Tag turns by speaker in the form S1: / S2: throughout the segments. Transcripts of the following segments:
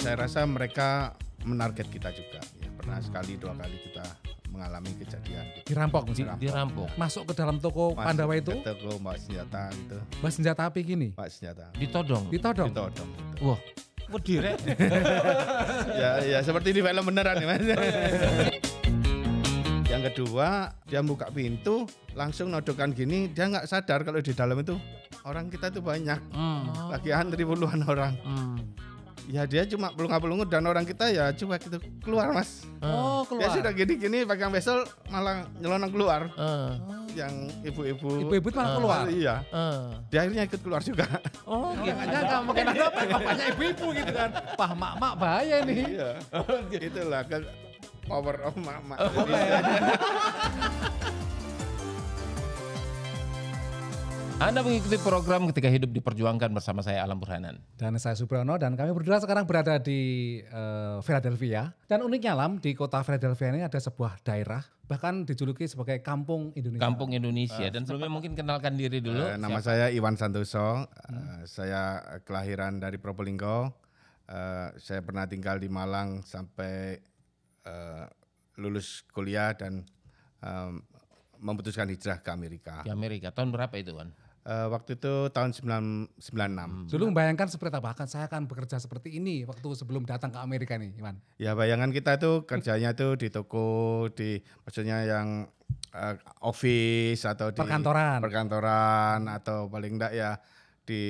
S1: saya rasa mereka menarget kita juga. Ya, pernah sekali 2 kali kita mengalami kejadian gitu.
S2: Dirampok.
S3: Dirampok.
S2: Masuk ke dalam toko
S1: Masuk
S2: Pandawa
S1: ke
S2: itu,
S1: toko bawa senjata gitu.
S2: bawa senjata api gini.
S1: Bawa senjata.
S3: Ditodong.
S2: Ditodong.
S1: Ditodong.
S3: Wah, wedi rek.
S1: Ya seperti di film beneran ya Mas. Yang kedua, dia buka pintu, langsung nodokan gini, dia nggak sadar kalau di dalam itu orang kita itu banyak. Lagi antri puluhan orang. Ya dia cuma pelunga-pelungut dan orang kita ya cuek gitu keluar Mas.
S2: Oh,
S1: Dia
S2: keluar.
S1: sudah gini-gini pegang wesel malah nyelonong keluar. Yang ibu-ibu.
S2: Ibu-ibu malah keluar.
S1: Iya. Dia akhirnya ikut keluar juga.
S3: Oh, gitu.
S2: Jangan mungkin ada bapaknya ibu-ibu gitu kan. Wah, mak-mak bahaya nih.
S1: Iya. Itulah kan power of mama.
S3: Anda mengikuti program Ketika Hidup Diperjuangkan bersama saya Alam Burhanan.
S2: Dan saya Subrano dan kami berdua sekarang berada di Philadelphia. Dan uniknya Lam, di kota Philadelphia ini ada sebuah daerah bahkan dijuluki sebagai Kampung Indonesia.
S3: Kampung Indonesia. Dan sebelumnya mungkin kenalkan diri dulu.
S1: Nama saya Iwan Santoso. Saya kelahiran dari Probolinggo. Saya pernah tinggal di Malang sampai lulus kuliah dan memutuskan hijrah ke Amerika.
S3: Di Amerika. Tahun berapa itu, Wan?
S1: Waktu itu tahun 1996.
S2: Dulu membayangkan seperti apa, bahkan saya akan bekerja seperti ini waktu sebelum datang ke Amerika nih, Iwan.
S1: Ya bayangan kita itu kerjanya itu di toko, maksudnya yang office atau di perkantoran atau paling enggak ya di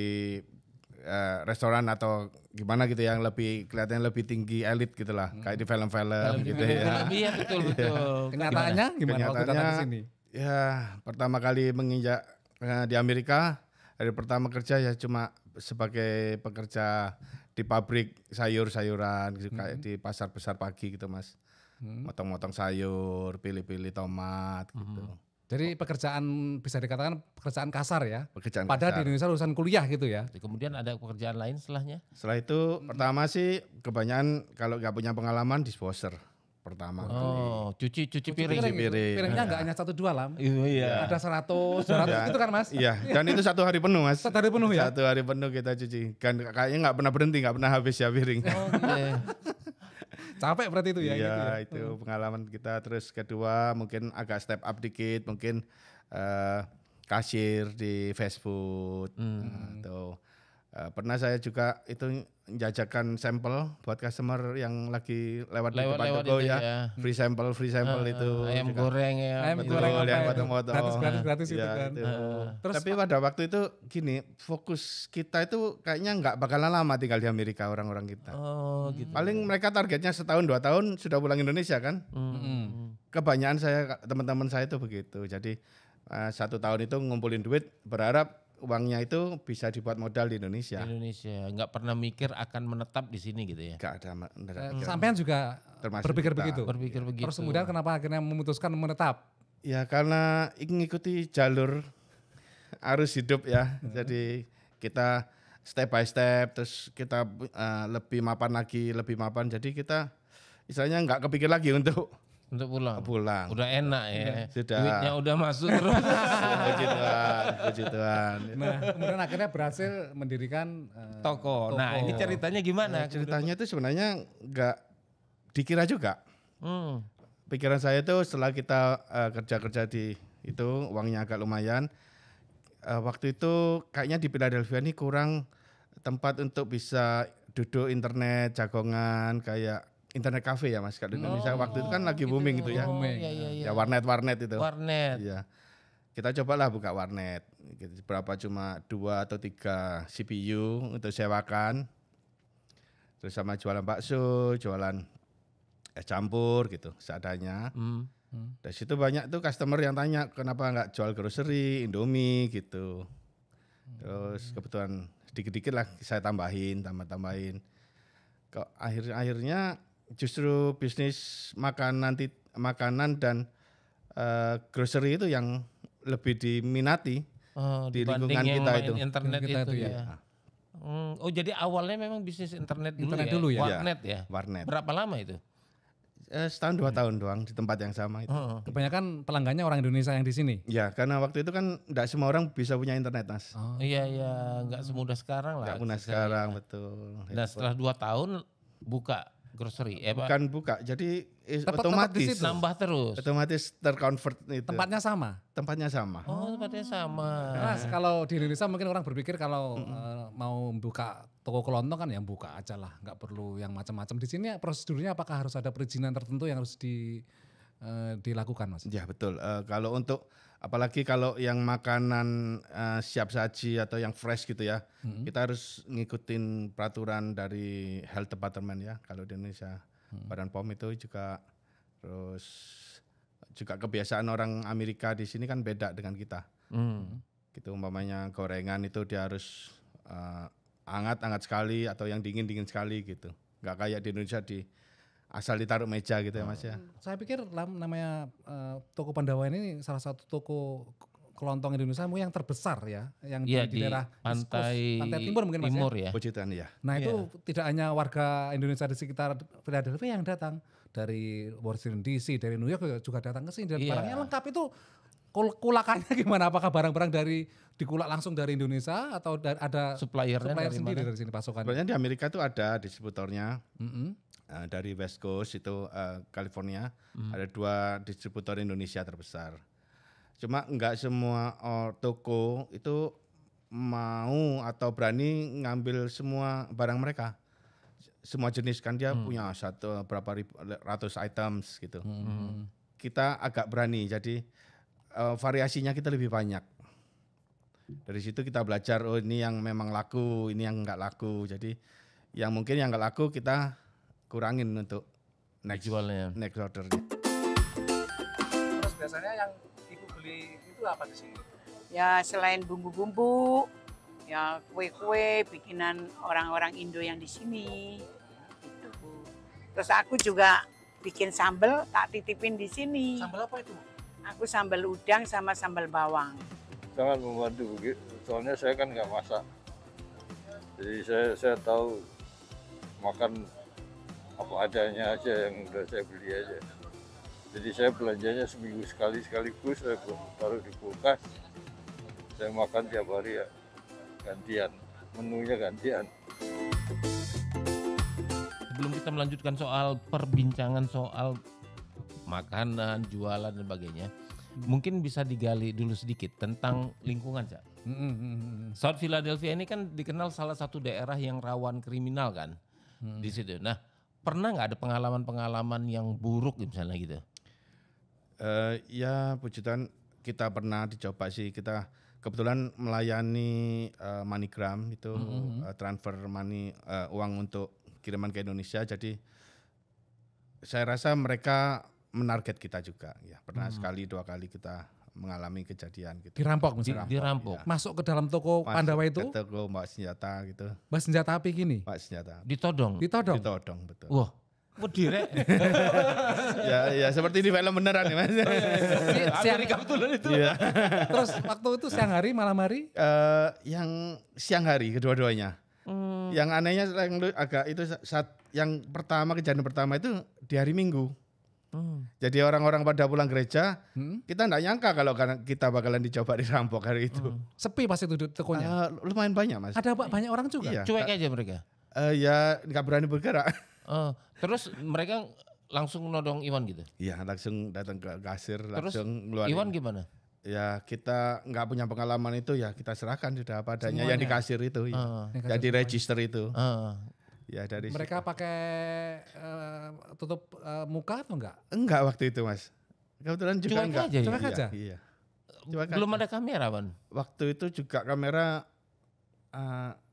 S1: restoran atau gimana gitu yang lebih kelihatannya lebih tinggi elit gitulah, kayak di film-film gitu ya.
S3: Iya betul.
S2: Kenyataannya gimana waktu datang ke sini?
S1: Ya pertama kali menginjak di Amerika, hari pertama kerja ya cuma sebagai pekerja di pabrik sayur-sayuran gitu, kayak di pasar besar pagi gitu Mas. Motong-motong sayur, pilih-pilih tomat gitu.
S2: Jadi pekerjaan bisa dikatakan pekerjaan kasar ya.
S1: Pekerjaan
S2: Padahal
S1: kasar.
S2: di Indonesia lulusan kuliah gitu ya.
S3: Kemudian ada pekerjaan lain setelahnya?
S1: Setelah itu pertama sih kebanyakan kalau nggak punya pengalaman disposer pertama.
S3: Oh, cuci piring.
S2: Piringnya nggak hanya 1-2 Lam.
S3: Iya.
S2: Ada 100
S1: Ya,
S2: itu kan Mas?
S1: Iya, dan itu 1 hari penuh Mas.
S2: 1 hari penuh ya?
S1: 1 hari penuh kita cuci. Kan kayaknya nggak pernah berhenti, nggak pernah habis ya piring.
S2: Capek berarti itu ya?
S1: Iya,
S2: gitu ya?
S1: itu pengalaman kita. Terus kedua mungkin agak step up dikit, mungkin kasir di fast food. Atau pernah saya juga itu menjajakan sampel buat customer yang lagi lewat di depan toko
S3: itu
S1: ya. Free sampel itu.
S3: Ayam
S1: juga.
S3: goreng ya.
S2: Ayam
S1: Betul,
S2: goreng apa
S1: yang
S2: itu?
S1: potong-potong.
S2: Gratis itu
S1: Ya,
S2: kan.
S1: itu.
S2: Terus
S1: Tapi pada waktu itu gini, fokus kita itu kayaknya nggak bakalan lama tinggal di Amerika orang-orang kita.
S3: Oh, gitu.
S1: Paling mereka targetnya setahun 2 tahun sudah pulang Indonesia kan. Kebanyakan teman-teman saya itu begitu. Jadi 1 tahun itu ngumpulin duit, berharap uangnya itu bisa dibuat modal di Indonesia.
S3: Nggak pernah mikir akan menetap di sini gitu ya.
S1: Gak ada
S2: sampean juga
S1: Termasuk
S2: berpikir
S1: kita.
S2: begitu.
S3: Berpikir begitu.
S2: Terus kemudian kenapa akhirnya memutuskan menetap?
S1: Ya karena ingin mengikuti jalur arus hidup ya. Jadi kita step by step, terus kita lebih mapan. Jadi kita istilahnya nggak kepikir lagi untuk pulang.
S3: Udah enak ya.
S1: Sudah.
S3: Duitnya udah masuk terus.
S1: Puji Tuhan.
S2: Nah, kemudian akhirnya berhasil mendirikan
S3: Toko. Nah, ini ceritanya gimana?
S1: Ceritanya itu sebenarnya nggak dikira juga. Pikiran saya itu setelah kita kerja di itu uangnya agak lumayan. Waktu itu kayaknya di Philadelphia ini kurang tempat untuk bisa duduk internet jagongan kayak internet cafe ya Mas. Kalau di Indonesia waktu itu kan lagi booming gitu ya.
S3: Iya.
S1: Ya warnet itu.
S3: Warnet.
S1: Iya. Kita cobalah buka warnet. Berapa cuma 2 atau 3 CPU untuk sewakan. Terus sama jualan bakso, jualan es campur gitu seadanya. Dari situ banyak tuh customer yang tanya kenapa nggak jual grocery, Indomie gitu. Terus kebetulan sedikit-sedikit lah saya tambahin. Kok akhirnya justru bisnis makanan dan grocery itu yang lebih diminati di lingkungan kita itu.
S3: Internet itu ya. Oh jadi awalnya memang bisnis internet dulu ya? Warnet ya?
S1: Warnet.
S3: Berapa lama itu?
S1: Setahun 2 tahun doang di tempat yang sama itu.
S2: Kebanyakan pelanggannya orang Indonesia yang di sini.
S1: Ya karena waktu itu kan tidak semua orang bisa punya internet Mas.
S3: Iya, nggak semudah sekarang lah.
S1: Nggak mudah sekarang betul.
S3: Nah setelah 2 tahun buka grocery,
S1: bukan buka, jadi
S2: Otomatis
S3: nambah terus.
S1: Otomatis terconvert itu.
S2: Tempatnya sama.
S1: Tempatnya sama.
S3: Oh, tempatnya sama.
S2: Mas, kalau di Indonesia mungkin orang berpikir kalau mau buka toko kelontong kan ya buka aja lah, nggak perlu yang macam-macam. Di sini prosedurnya apakah harus ada perizinan tertentu yang harus dilakukan, Mas?
S1: Ya betul. Kalau untuk apalagi kalau yang makanan siap saji atau yang fresh gitu ya, kita harus ngikutin peraturan dari Health Department ya. Kalau di Indonesia, Badan POM itu juga, terus juga kebiasaan orang Amerika di sini kan beda dengan kita. Gitu umpamanya gorengan itu dia harus hangat sekali atau yang dingin sekali gitu. Nggak kayak di Indonesia asal ditaruh meja gitu ya Mas ya.
S2: Saya pikir namanya toko Pandawa ini salah satu toko kelontong Indonesia yang terbesar ya, yang di daerah
S3: pantai
S2: Timur mungkin Mas
S3: Timur ya.
S1: Pujitan ya.
S2: Nah itu tidak hanya warga Indonesia di sekitar Philadelphia yang datang, dari Washington DC, dari New York juga datang ke sini dan barangnya lengkap. Itu kulakannya gimana? Apakah barang-barang dikulak langsung dari Indonesia atau ada supplier sendiri dari sini pasokan?
S1: Sebenarnya di Amerika itu ada distributornya. Dari West Coast itu California ada 2 distributor Indonesia terbesar. Cuma enggak semua toko itu mau atau berani ngambil semua barang mereka. Semua jenis kan dia punya berapa ratus items gitu. Kita agak berani jadi variasinya kita lebih banyak. Dari situ kita belajar ini yang memang laku, ini yang enggak laku. Jadi yang mungkin yang enggak laku kita kurangin untuk next ordernya.
S2: Terus biasanya yang ibu beli itu apa di sini?
S4: Ya selain bumbu-bumbu, ya kue-kue bikinan orang-orang Indo yang di sini. Gitu. Terus aku juga bikin sambal, tak titipin di sini.
S2: Sambal apa itu?
S4: Aku sambal udang sama sambal bawang.
S5: Sangat membantu, soalnya saya kan nggak masak. Jadi saya tahu makan apa adanya aja yang udah saya beli aja. Jadi saya belanjanya seminggu sekaligus saya taruh di kulkas. Saya makan tiap hari ya gantian, menunya gantian.
S3: Sebelum kita melanjutkan soal perbincangan soal makanan, jualan dan sebagainya, mungkin bisa digali dulu sedikit tentang lingkungan, Cak. South Philadelphia ini kan dikenal salah satu daerah yang rawan kriminal kan di situ. Nah, pernah nggak ada pengalaman yang buruk misalnya gitu?
S1: Ya pujitan kita pernah dicoba sih, kita kebetulan melayani MoneyGram itu transfer uang untuk kiriman ke Indonesia. Jadi saya rasa mereka menarget kita juga ya, pernah sekali 2 kali kita mengalami kejadian gitu.
S2: Dirampok misalnya?
S3: Dirampok.
S2: Ya. Masuk ke dalam toko Pandawa itu?
S1: Ke toko bawa senjata gitu.
S2: Bawa senjata api gini?
S1: Bawa senjata.
S3: Ditodong?
S1: Ditodong betul.
S3: Wah, direk.
S1: ya seperti di film beneran ya Mas.
S3: Amerika betulan itu.
S1: Iya.
S2: Terus waktu itu siang hari, malam hari?
S1: Yang siang hari kedua-duanya. Yang anehnya yang agak itu yang kejadian pertama itu di hari Minggu. Jadi orang-orang pada pulang gereja, kita enggak nyangka kalau kita bakalan dicoba dirampok hari itu.
S2: Sepi pas itu tokonya?
S1: Lumayan banyak Mas.
S2: Ada banyak orang juga?
S1: Iya.
S3: Cuek aja mereka?
S1: Ya nggak berani bergerak.
S3: Terus mereka langsung nodong Iwan gitu?
S1: Iya langsung datang ke kasir,
S3: terus
S1: langsung ngeluarin.
S3: Iwan gimana?
S1: Ya kita nggak punya pengalaman itu ya kita serahkan sudah apa adanya yang di kasir itu ya. Jadi register itu. Ya dari
S2: mereka pakai tutup muka atau enggak?
S1: Enggak waktu itu Mas. Kebetulan juga
S3: cuek
S1: enggak.
S3: Aja,
S2: cuek aja.
S1: Iya.
S3: Belum ada kamera Wan?
S1: Waktu itu juga kamera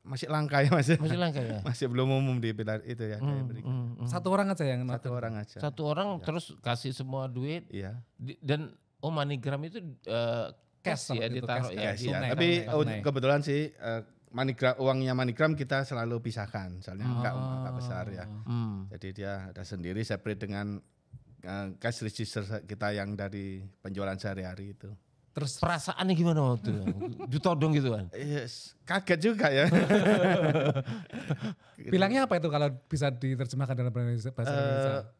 S1: masih langka ya Mas.
S3: Masih langka ya.
S1: Masih belum umum di itu ya.
S2: Satu orang aja yang
S1: satu orang aja.
S3: Satu orang ya. Terus kasih semua duit.
S1: Iya.
S3: Dan MoneyGram itu cash ya ditaruh ya.
S1: Tapi kebetulan sih uangnya MoneyGram kita selalu pisahkan, soalnya enggak besar ya. Jadi dia ada sendiri separate dengan cash register kita yang dari penjualan sehari-hari itu.
S3: Terus perasaannya gimana waktu itu? Ditodong gitu kan?
S1: Yes, kaget juga ya.
S2: Bilangnya apa itu kalau bisa diterjemahkan dalam bahasa Indonesia?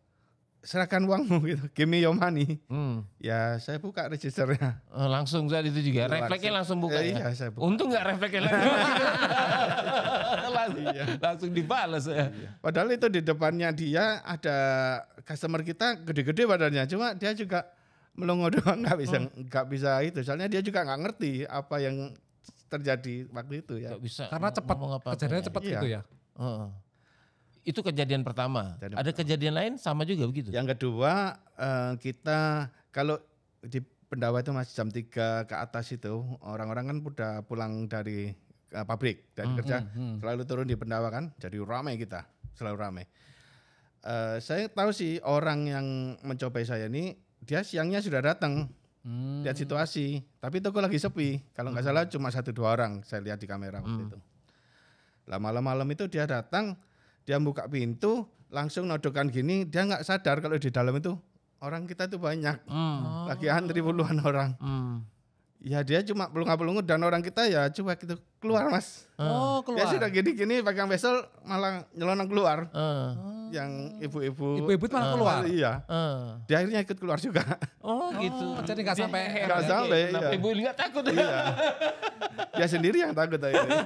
S1: serahkan uangmu gitu, give me your money.
S3: Hmm.
S1: Ya saya buka registernya.
S3: Langsung saat itu juga, refleksnya langsung buka ya?
S1: Iya saya buka.
S3: Untung nggak refleksnya langsung dibalas ya.
S1: Padahal itu di depannya dia ada customer kita gede-gede badannya, cuma dia juga melongo doang, nggak bisa itu. Soalnya dia juga nggak ngerti apa yang terjadi waktu itu ya.
S3: Nggak bisa
S2: Karena cepat,
S3: ngomong apa-apa
S2: kejadiannya
S3: ya.
S2: cepat
S1: Iya.
S2: gitu ya.
S3: Heeh. Itu kejadian pertama.
S1: Kejadian
S3: Ada kejadian lain sama juga begitu?
S1: Yang kedua kita kalau di Pendawa itu masih jam 3 ke atas itu orang-orang kan udah pulang dari pabrik dari kerja selalu turun di Pendawa kan, jadi ramai kita, selalu ramai. Saya tahu sih orang yang mencobai saya ini dia siangnya sudah datang lihat situasi, tapi toko lagi sepi. Kalau nggak salah cuma 1-2 orang saya lihat di kamera waktu itu. Lah malam-malam itu dia datang, dia buka pintu, langsung nodokan gini, dia nggak sadar kalau di dalam itu orang kita tuh banyak, lagi antri puluhan orang. Ya dia cuma pelunga-pelungut dan orang kita ya coba gitu keluar mas.
S2: Oh
S1: Dia
S2: keluar.
S1: sudah gini-gini pegang wesel malah nyelonong keluar. Yang ibu-ibu.
S2: Ibu-ibu malah keluar.
S1: Iya. Dia akhirnya ikut keluar juga.
S3: Oh gitu.
S2: Jadi nggak sampai.
S1: Nggak sampai.
S3: Kenapa
S1: Iya.
S3: ibu nggak takut?
S1: Iya. Dia sendiri yang takut akhirnya.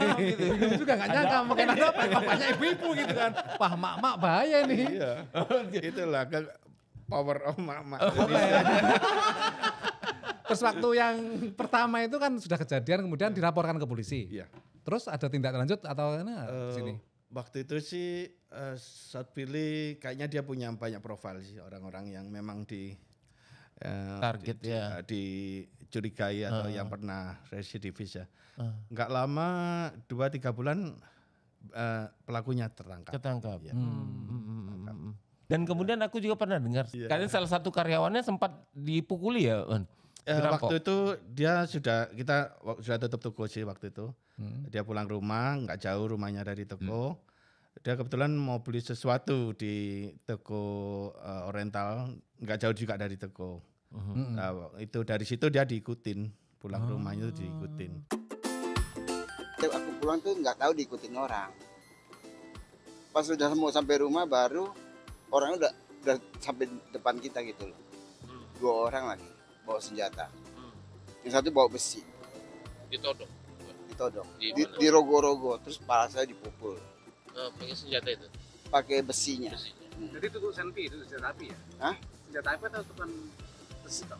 S2: Ibu juga nggak nyangka mungkin ada apa bapaknya ibu-ibu gitu kan. Wah mak-mak bahaya nih.
S1: Iya. Itulah power of mak-mak.
S2: Terus waktu yang pertama itu kan sudah kejadian kemudian dilaporkan ke polisi.
S1: Iya.
S2: Terus ada tindak lanjut atau ini sini?
S1: Waktu itu sih South Philly kayaknya dia punya banyak profil sih orang-orang yang memang
S3: Target ya.
S1: dicurigai atau yang pernah residivis ya. Nggak lama 2-3 bulan pelakunya tertangkap.
S3: Ketangkap.
S1: Iya.
S3: Dan kemudian aku juga pernah dengar, kalian salah satu karyawannya sempat dipukuli ya, Wan? Dirampok.
S1: Waktu itu dia kita sudah tutup toko sih waktu itu. Dia pulang rumah, nggak jauh rumahnya dari toko. Dia kebetulan mau beli sesuatu di toko Oriental, nggak jauh juga dari toko. Nah, itu dari situ dia diikutin, pulang rumahnya itu diikutin.
S6: Aku pulang tuh nggak tahu diikutin orang. Pas sudah mau sampai rumah baru orangnya udah sampai depan kita gitu loh. 2 orang lagi bawa senjata. Yang satu bawa besi,
S3: Ditodong.
S6: ditodong.
S3: Di
S6: Di,
S3: mana?
S6: di rogo-rogo, terus kepala saya dipukul.
S3: Pakai senjata itu.
S6: Pakai besinya.
S7: Jadi itu tuh senpi, itu senjata api ya?
S6: Hah?
S7: Senjata api atau bukan besi toh?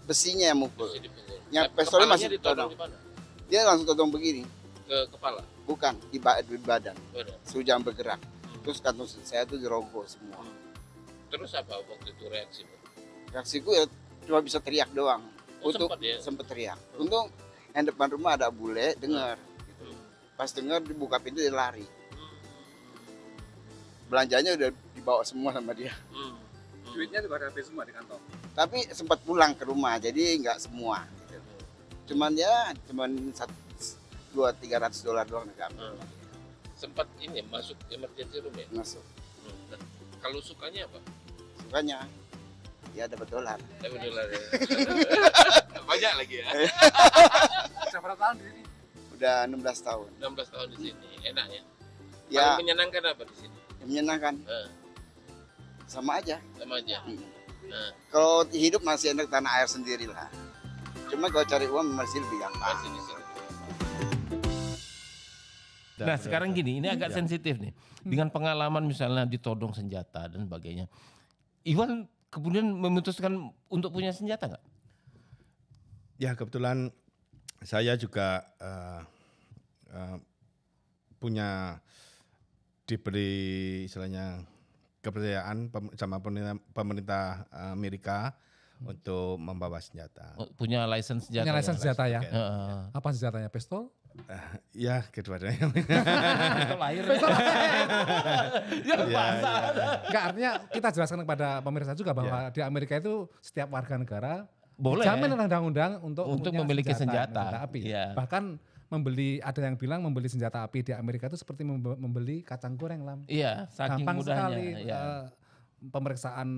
S6: Besinya yang mukul.
S3: Masih dipukul.
S6: Yang
S3: Tapi
S6: pistolnya
S3: kepalanya
S6: masih
S3: ditodong
S6: ditodong.
S3: di mana?
S6: Dia langsung todong begini,
S3: Ke kepala.
S6: bukan di badan.
S3: Badan.
S6: Suruh jangan bergerak. Terus kantong saya tuh dirogoh semua.
S3: Terus apa waktu itu reaksi?
S6: Reaksiku ya cuma bisa teriak doang.
S3: Oh, sempat ya?
S6: Sempet teriak. Untung yang depan rumah ada bule dengar. Gitu. Pas dengar dibuka pintu dia lari. Belanjanya udah dibawa semua sama dia.
S7: Duitnya juga ada habis semua di kantong.
S6: Tapi sempat pulang ke rumah, jadi nggak semua. Gitu. Cuman 200-300 dolar doang nggak
S3: Sempat ini masuk emergency room ya?
S6: masuk.
S3: Dan kalau sukanya apa?
S6: Sukanya ya dapat dolar.
S3: Tapi dolar ya. Banyak lagi ya.
S7: Berapa tahun di sini?
S6: Udah 16 tahun.
S3: 16 tahun di sini. Enak ya?
S6: Ya
S3: Paling menyenangkan apa di sini?
S6: menyenangkan.
S3: Eh,
S6: Sama aja.
S3: sama aja.
S6: Hmm.
S3: Nah,
S6: Kalau hidup masih enak tanah air sendiri lah. Cuma kalau cari uang masih lebih gampang.
S3: masih di sini. Nah sekarang gini, ini agak sensitif nih. Dengan pengalaman misalnya ditodong senjata dan sebagainya. Iwan kemudian memutuskan untuk punya senjata nggak?
S1: Ya kebetulan saya juga punya diberi istilahnya kepercayaan sama pemerintah Amerika untuk membawa senjata.
S3: Oh, punya license senjata.
S2: Punya license senjata ya.
S3: Heeh.
S2: Apa senjatanya? Pistol?
S1: Ya kedua-duanya.
S3: Pistol air. Ya,
S2: Enggak, artinya kita jelaskan kepada pemirsa juga bahwa di Amerika itu setiap warga negara
S3: Boleh.
S2: dijamin oleh undang-undang untuk punya
S3: memiliki senjata.
S2: api.
S3: Iya.
S2: Bahkan ada yang bilang membeli senjata api di Amerika itu seperti membeli kacang goreng Lam.
S3: Iya, saking
S2: Gampang
S3: mudahnya.
S2: sekali.
S3: Iya.
S2: Pemeriksaan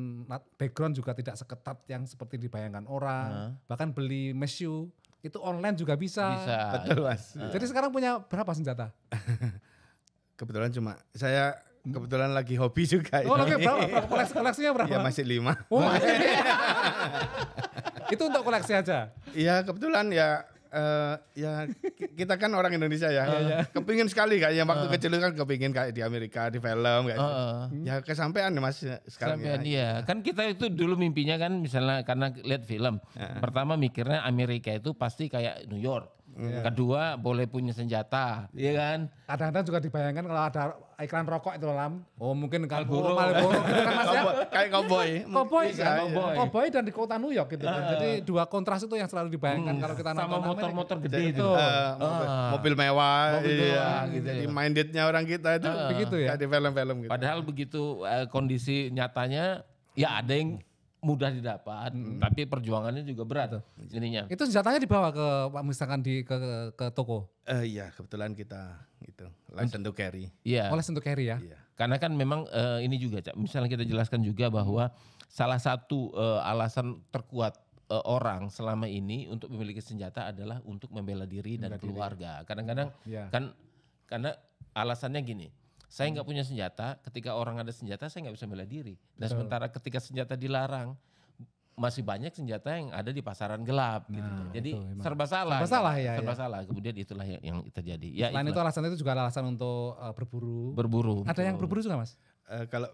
S2: background juga tidak seketat yang seperti dibayangkan orang. Bahkan beli mesu itu online juga bisa.
S1: Betul Mas.
S2: Jadi sekarang punya berapa senjata?
S1: Kebetulan cuma saya kebetulan lagi hobi juga.
S2: Oh, oke,
S1: ini.
S2: berapa? Koleksinya berapa?
S1: Ya masih 5.
S2: Oh, itu untuk koleksi aja.
S1: Iya kebetulan ya kita kan orang Indonesia ya. Kepingin sekali kayaknya waktu kecil kan kepingin kayak di Amerika di film kayak. Ya kesampaian Mas sekarang
S3: Sampean,
S1: ya.
S3: iya. Kan kita itu dulu mimpinya kan misalnya karena lihat film. Pertama mikirnya Amerika itu pasti kayak New York. Kedua boleh punya senjata, iya kan?
S2: Kadang-kadang juga dibayangkan kalau ada iklan rokok itu Lam. Oh mungkin kan
S3: Marlboro.
S2: Marlboro gitu kan Mas ya.
S1: Kayak cowboy.
S2: Cowboy
S1: Bisa,
S2: kan,
S1: iya.
S2: cowboy dan di kota New York gitu kan. Jadi dua kontras itu yang selalu dibayangkan kalau kita
S3: Sama
S2: nonton
S3: motor-motor gede itu.
S2: Betul.
S1: Mobil mewah.
S3: Mobil
S1: iya.
S3: mewah gitu.
S1: Jadi mindednya orang kita itu
S2: Begitu ya.
S1: kayak di film-film gitu.
S3: Padahal begitu kondisi nyatanya ya ada yang mudah didapat, tapi perjuangannya juga berat jadinya.
S2: Itu senjatanya dibawa ke misalkan ke toko.
S1: Iya kebetulan kita itu license to carry.
S3: Iya.
S2: Oleh untuk carry ya.
S1: Iya.
S3: Karena kan memang ini juga, Cak, misalnya kita jelaskan juga bahwa salah satu alasan terkuat orang selama ini untuk memiliki senjata adalah untuk membela diri dan keluarga. Kadang-kadang kan karena alasannya gini, saya nggak punya senjata, ketika orang ada senjata saya nggak bisa bela diri. Dan sementara ketika senjata dilarang, masih banyak senjata yang ada di pasaran gelap gitu. Jadi
S2: betul,
S3: serba salah.
S2: Serba salah, ya,
S3: Serba
S2: ya.
S3: salah. Kemudian itulah yang terjadi. Ya,
S2: Selain itu
S3: itulah.
S2: alasan itu juga alasan untuk berburu.
S3: Berburu.
S2: Ada yang berburu juga Mas?
S1: Kalau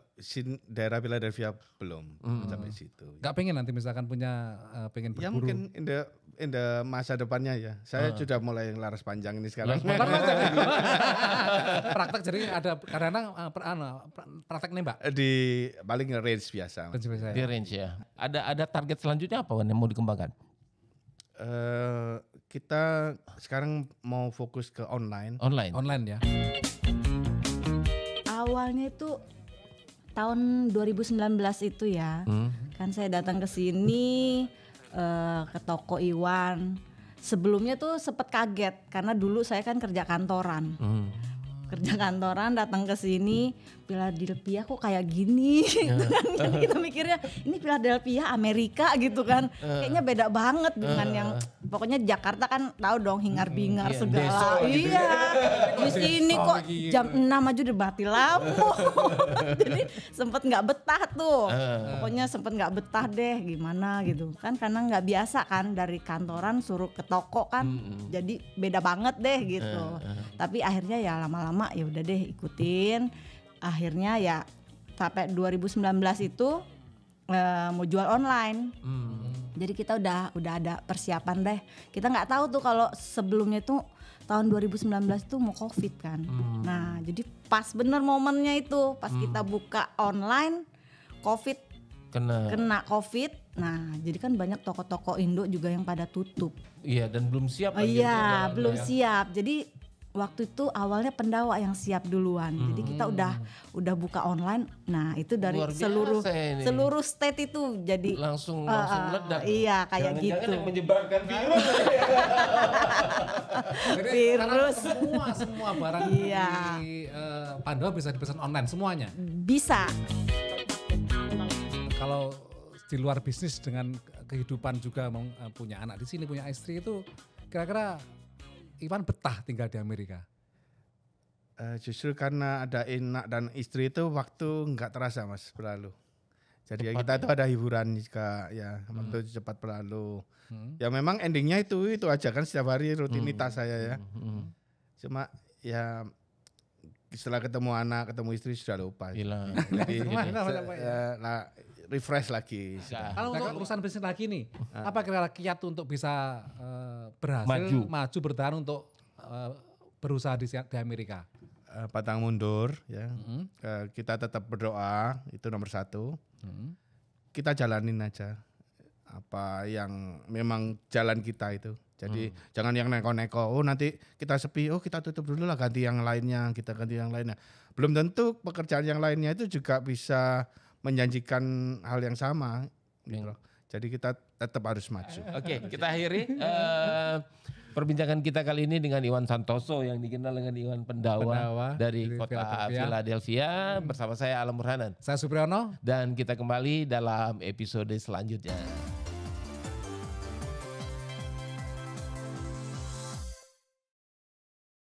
S1: daerah Philadelphia belum sampai situ.
S2: Gak pengen nanti misalkan punya pengen berburu.
S1: Ya mungkin in the masa depannya ya. Saya sudah mulai laras panjang ini sekarang.
S2: Praktek jadi ada kadang-kadang praktek nembak.
S1: Di paling range biasa.
S3: Di range ya. Ada target selanjutnya apa Wan, yang mau dikembangkan?
S1: Kita sekarang mau fokus ke online.
S2: Online ya.
S8: Awalnya itu tahun 2019 itu ya. Kan saya datang ke sini ke toko Iwan. Sebelumnya tuh sempet kaget karena dulu saya kan kerja kantoran. Kerja kantoran datang ke sini, Philadelphia kok kayak gini gitu kan. Jadi kita mikirnya ini Philadelphia Amerika gitu kan. Kayaknya beda banget dengan yang pokoknya Jakarta kan tahu dong hingar-bingar
S3: Iya,
S8: segala.
S3: deso gitu
S8: Iya. Di sini kok jam 6 aja udah mati lampu. Jadi sempet nggak betah tuh. Pokoknya sempet nggak betah deh gimana gitu kan karena nggak biasa kan dari kantoran suruh ke toko kan. Jadi beda banget deh gitu. Tapi akhirnya ya lama-lama ya udah deh ikutin. Akhirnya ya sampai 2019 itu mau jual online. Jadi kita udah ada persiapan deh. Kita nggak tahu tuh kalau sebelumnya tuh tahun 2019 itu mau Covid kan. Nah, jadi pas bener momennya itu pas kita buka online Covid kena Covid. Nah, jadi kan banyak toko-toko Indo juga yang pada tutup.
S3: Iya, dan belum siap lagi.
S8: Iya, belum siap. Jadi waktu itu awalnya pendawa yang siap duluan. Jadi kita udah buka online. Nah, itu dari
S3: Luar biasa ini.
S8: seluruh state itu jadi
S3: langsung meledak.
S8: Iya, kayak
S3: Jangan-jangan
S8: gitu.
S3: yang menyebarkan virus.
S2: Jadi
S8: Virus.
S2: semua barang
S8: Iya.
S2: di Pandawa bisa dipesan online semuanya.
S8: Bisa.
S2: Kalau di luar bisnis dengan kehidupan juga punya anak di sini, punya istri itu kira-kira Iwan betah tinggal di Amerika?
S1: Justru karena ada anak dan istri itu waktu nggak terasa Mas berlalu. Jadi ya kita itu ada hiburan juga ya waktu cepat berlalu. Ya memang endingnya itu aja kan setiap hari rutinitas saya ya. Cuma ya setelah ketemu anak, ketemu istri sudah lupa.
S3: Hilang.
S1: Jadi
S2: Nah,
S1: refresh lagi.
S2: kalau untuk urusan bisnis lagi nih, apa kira-kira kiat untuk bisa berhasil maju bertahan untuk berusaha di Amerika?
S1: Pantang mundur ya. Kita tetap berdoa itu nomor 1. Kita jalanin aja apa yang memang jalan kita itu. Jadi jangan yang neko-neko. Oh nanti kita sepi. Oh kita tutup dulu lah ganti yang lainnya. Kita ganti yang lainnya. Belum tentu pekerjaan yang lainnya itu juga bisa menjanjikan hal yang sama. Gitu loh. Jadi kita tetap harus maju.
S3: Oke, kita akhiri perbincangan kita kali ini dengan Iwan Santoso yang dikenal dengan Iwan Pendawa dari kota Philadelphia bersama saya Alam Burhanan.
S2: Saya Supriyono
S3: dan kita kembali dalam episode selanjutnya.